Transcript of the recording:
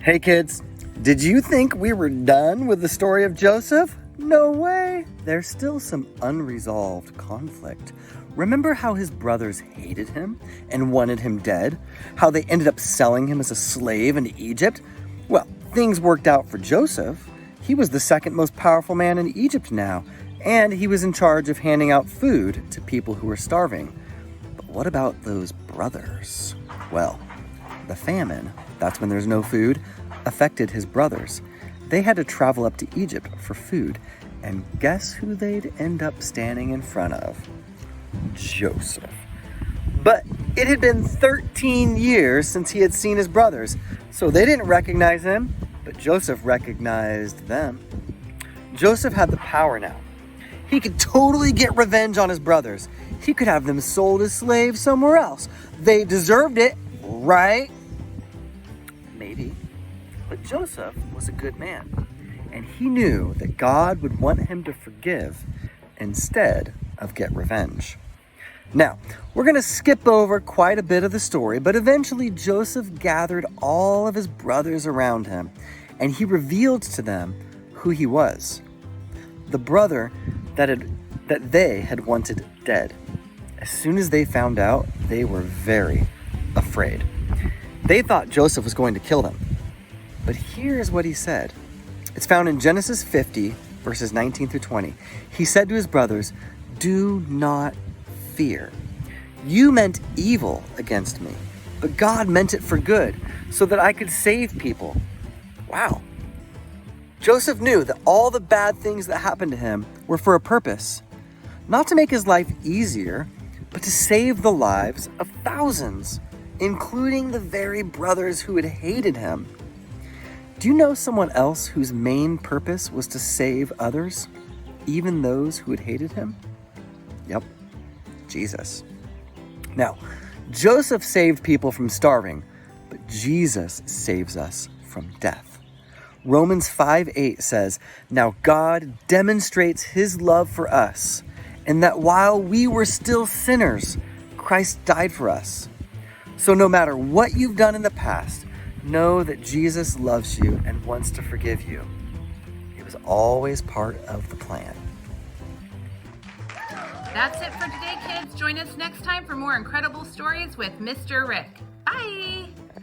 Hey kids, did you think we were done with the story of Joseph? No way. There's still some unresolved conflict. Remember how his brothers hated him and wanted him dead? How they ended up selling him as a slave into Egypt? Well, things worked out for Joseph. He was the second most powerful man in Egypt now, and he was in charge of handing out food to people who were starving. But what about those brothers? Well, the famine, that's when there's no food, affected his brothers. They had to travel up to Egypt for food, and guess who they'd end up standing in front of? Joseph. But it had been 13 years since he had seen his brothers, so they didn't recognize him, but Joseph recognized them. Joseph had the power now. He could totally get revenge on his brothers. He could have them sold as slaves somewhere else. They deserved it, right? Maybe. But Joseph was a good man, and he knew that God would want him to forgive instead of get revenge. Now, we're going to skip over quite a bit of the story, but eventually Joseph gathered all of his brothers around him, and he revealed to them who he was. The brother that they had wanted dead. As soon as they found out, they were very afraid. They thought Joseph was going to kill them. But here's what he said. It's found in Genesis 50, verses 19 through 20. He said to his brothers, "Do not fear. You meant evil against me, but God meant it for good, so that I could save people." Wow. Joseph knew that all the bad things that happened to him were for a purpose. Not to make his life easier, but to save the lives of thousands, including the very brothers who had hated him. Do you know someone else whose main purpose was to save others, even those who had hated him? Yep, Jesus. Now, Joseph saved people from starving, but Jesus saves us from death. Romans 5:8 says, "Now God demonstrates his love for us, and that while we were still sinners, Christ died for us." So no matter what you've done in the past, know that Jesus loves you and wants to forgive you. It was always part of the plan. That's it for today, kids. Join us next time for more incredible stories with Mr. Rick. Bye!